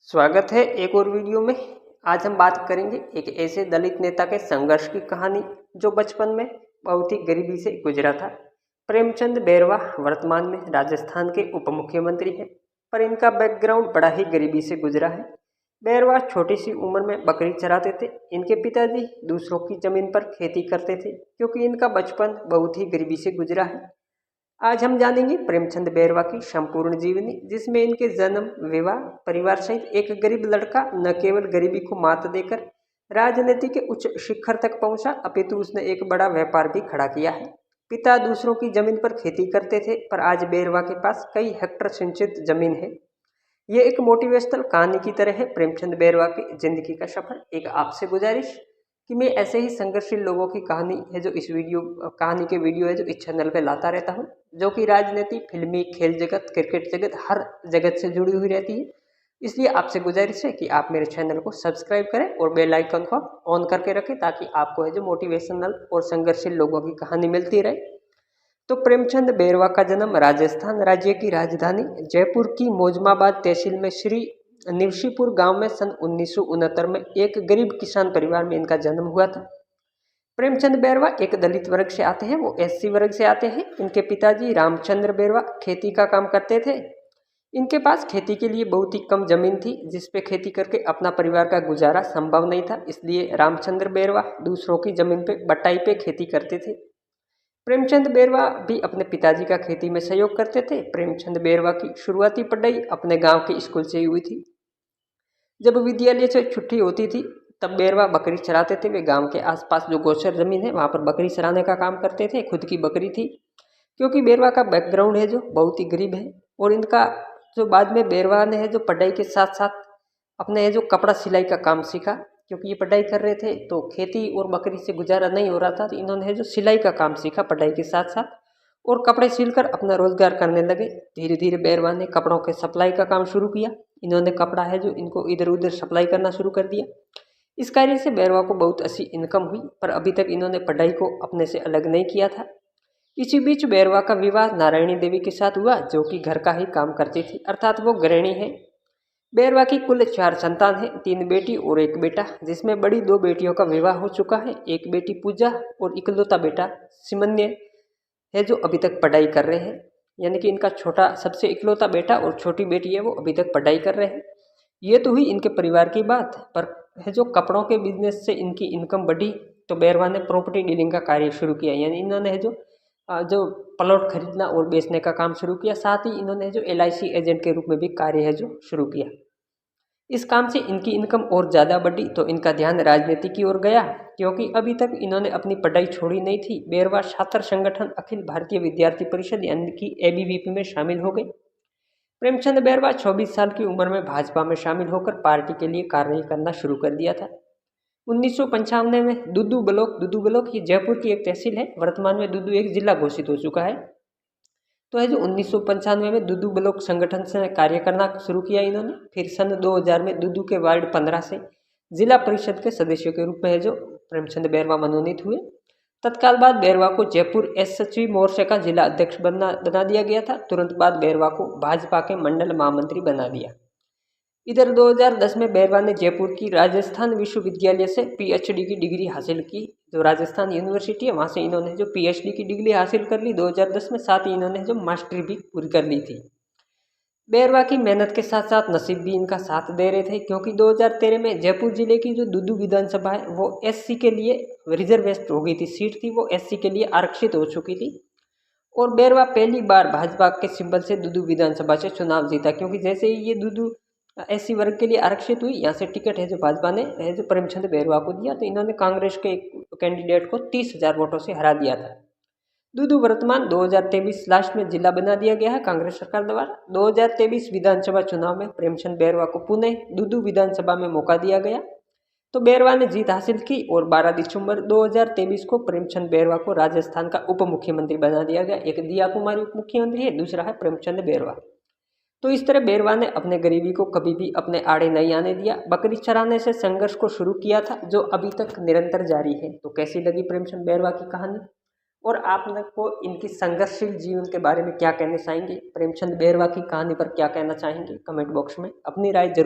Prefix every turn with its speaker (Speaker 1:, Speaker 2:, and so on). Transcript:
Speaker 1: स्वागत है एक और वीडियो में। आज हम बात करेंगे एक ऐसे दलित नेता के संघर्ष की कहानी जो बचपन में बहुत ही गरीबी से गुजरा था। प्रेमचंद बैरवा वर्तमान में राजस्थान के उप मुख्यमंत्री हैं, पर इनका बैकग्राउंड बड़ा ही गरीबी से गुजरा है। बैरवा छोटी सी उम्र में बकरी चराते थे। इनके पिताजी दूसरों की जमीन पर खेती करते थे क्योंकि इनका बचपन बहुत ही गरीबी से गुजरा है। आज हम जानेंगे प्रेमचंद बैरवा की संपूर्ण जीवनी, जिसमें इनके जन्म, विवाह, परिवार सहित एक गरीब लड़का न केवल गरीबी को मात देकर राजनीति के उच्च शिखर तक पहुंचा, अपितु उसने एक बड़ा व्यापार भी खड़ा किया है। पिता दूसरों की जमीन पर खेती करते थे, पर आज बैरवा के पास कई हेक्टर सिंचित जमीन है। ये एक मोटिवेशनल कहानी की तरह है। प्रेमचंद बैरवा की जिंदगी का सफर। एक आपसे गुजारिश कि मैं ऐसे ही संघर्षशील लोगों की कहानी है जो इस कहानी के वीडियो है जो इस चैनल पे लाता रहता हूँ, जो कि राजनीति, फिल्मी, खेल जगत, क्रिकेट जगत, हर जगत से जुड़ी हुई रहती है। इसलिए आपसे गुजारिश है कि आप मेरे चैनल को सब्सक्राइब करें और बेल आइकन को ऑन करके रखें, ताकि आपको है जो मोटिवेशनल और संघर्षशील लोगों की कहानी मिलती रहे। तो प्रेमचंद बैरवा का जन्म राजस्थान राज्य की राजधानी जयपुर की मौजमाबाद तहसील में श्री निवशीपुर गांव में सन 1969 में एक गरीब किसान परिवार में इनका जन्म हुआ था। प्रेमचंद बैरवा एक दलित वर्ग से आते हैं, वो एससी वर्ग से आते हैं। इनके पिताजी रामचंद्र बैरवा खेती का काम करते थे। इनके पास खेती के लिए बहुत ही कम जमीन थी, जिसपे खेती करके अपना परिवार का गुजारा संभव नहीं था। इसलिए रामचंद्र बैरवा दूसरों की जमीन पे बटाई पे खेती करते थे। प्रेमचंद बैरवा भी अपने पिताजी का खेती में सहयोग करते थे। प्रेमचंद बैरवा की शुरुआती पढ़ाई अपने गांव के स्कूल से ही हुई थी। जब विद्यालय से छुट्टी होती थी तब बैरवा बकरी चराते थे। वे गांव के आसपास जो गोचर जमीन है वहां पर बकरी चराने का काम करते थे। खुद की बकरी थी, क्योंकि बैरवा का बैकग्राउंड है जो बहुत ही गरीब है। और इनका जो बाद में बैरवा ने है जो पढ़ाई के साथ साथ अपने है जो कपड़ा सिलाई का काम सीखा, क्योंकि ये पढ़ाई कर रहे थे तो खेती और बकरी से गुजारा नहीं हो रहा था, तो इन्होंने है जो सिलाई का काम सीखा पढ़ाई के साथ साथ, और कपड़े सिलकर अपना रोजगार करने लगे। धीरे धीरे बैरवा ने कपड़ों के सप्लाई का काम शुरू किया। इन्होंने कपड़ा है जो इनको इधर उधर सप्लाई करना शुरू कर दिया। इस कार्य से बैरवा को बहुत अच्छी इनकम हुई, पर अभी तक इन्होंने पढ़ाई को अपने से अलग नहीं किया था। इसी बीच बैरवा का विवाह नारायणी देवी के साथ हुआ, जो कि घर का ही काम करती थी, अर्थात वो गृहिणी है। बैरवा की कुल 4 संतान है, 3 बेटी और 1 बेटा, जिसमें बड़ी 2 बेटियों का विवाह हो चुका है। एक बेटी पूजा और इकलौता बेटा सिमन्य है जो अभी तक पढ़ाई कर रहे हैं। यानी कि इनका छोटा सबसे इकलौता बेटा और छोटी बेटी है वो अभी तक पढ़ाई कर रहे हैं। ये तो हुई इनके परिवार की बात, पर है जो कपड़ों के बिजनेस से इनकी इनकम बढ़ी तो बैरवा ने प्रॉपर्टी डीलिंग का कार्य शुरू किया। यानी इन्होंने है जो प्लॉट खरीदना और बेचने का काम शुरू किया। साथ ही इन्होंने जो LIC एजेंट के रूप में भी कार्य है जो शुरू किया। इस काम से इनकी इनकम और ज़्यादा बढ़ी तो इनका ध्यान राजनीति की ओर गया, क्योंकि अभी तक इन्होंने अपनी पढ़ाई छोड़ी नहीं थी। बैरवा छात्र संगठन अखिल भारतीय विद्यार्थी परिषद यानी कि ABVP में शामिल हो गए। प्रेमचंद बैरवा 24 साल की उम्र में भाजपा में शामिल होकर पार्टी के लिए कार्य करना शुरू कर दिया था। 1995 में दुदू ब्लॉक ये जयपुर की एक तहसील है। वर्तमान में दुदू एक जिला घोषित हो चुका है। तो है जो 1995 में दुदू ब्लॉक संगठन से कार्य करना शुरू किया इन्होंने। फिर सन 2000 में दुदू के वार्ड 15 से जिला परिषद के सदस्यों के रूप में है जो प्रेमचंद बैरवा मनोनीत हुए। तत्काल बाद बैरवा को जयपुर SHV मोर्चे का जिला अध्यक्ष बना दिया गया था। तुरंत बाद बैरवा को भाजपा के मंडल महामंत्री बना दिया। इधर 2010 में बैरवा ने जयपुर की राजस्थान विश्वविद्यालय से PhD की डिग्री हासिल की। जो राजस्थान यूनिवर्सिटी है वहाँ से इन्होंने जो PhD की डिग्री हासिल कर ली 2010 में। साथ ही इन्होंने जो मास्टरी भी पूरी कर ली थी। बैरवा की मेहनत के साथ साथ नसीब भी इनका साथ दे रहे थे, क्योंकि 2013 में जयपुर जिले की जो दुदू विधानसभा है वो SC के लिए रिजर्वेस्ट हो गई थी। सीट थी वो SC के लिए आरक्षित हो चुकी थी। और बैरवा पहली बार भाजपा के सिंबल से दुदू विधानसभा से चुनाव जीता, क्योंकि जैसे ही ये दुदू SC वर्ग के लिए आरक्षित हुई, यहाँ से टिकट है जो भाजपा ने है जो प्रेमचंद बैरवा को दिया, तो इन्होंने कांग्रेस के एक कैंडिडेट को 30,000 वोटों से हरा दिया था। दुदू वर्तमान 2023 लास्ट में जिला बना दिया गया है कांग्रेस सरकार द्वारा। 2023 विधानसभा चुनाव में प्रेमचंद बैरवा को पुनः दुदू विधानसभा में मौका दिया गया, तो बैरवा ने जीत हासिल की और 12 दिसंबर 2023 को प्रेमचंद बैरवा को राजस्थान का उप मुख्यमंत्री बना दिया गया। एक दिया कुमारी उप मुख्यमंत्री है, दूसरा है प्रेमचंद बैरवा। तो इस तरह बैरवा ने अपने गरीबी को कभी भी अपने आड़े नहीं आने दिया। बकरी चराने से संघर्ष को शुरू किया था जो अभी तक निरंतर जारी है। तो कैसी लगी प्रेमचंद बैरवा की कहानी, और आप को इनकी संघर्षशील जीवन के बारे में क्या कहना चाहेंगे? प्रेमचंद बैरवा की कहानी पर क्या कहना चाहेंगे? कमेंट बॉक्स में अपनी राय जरूर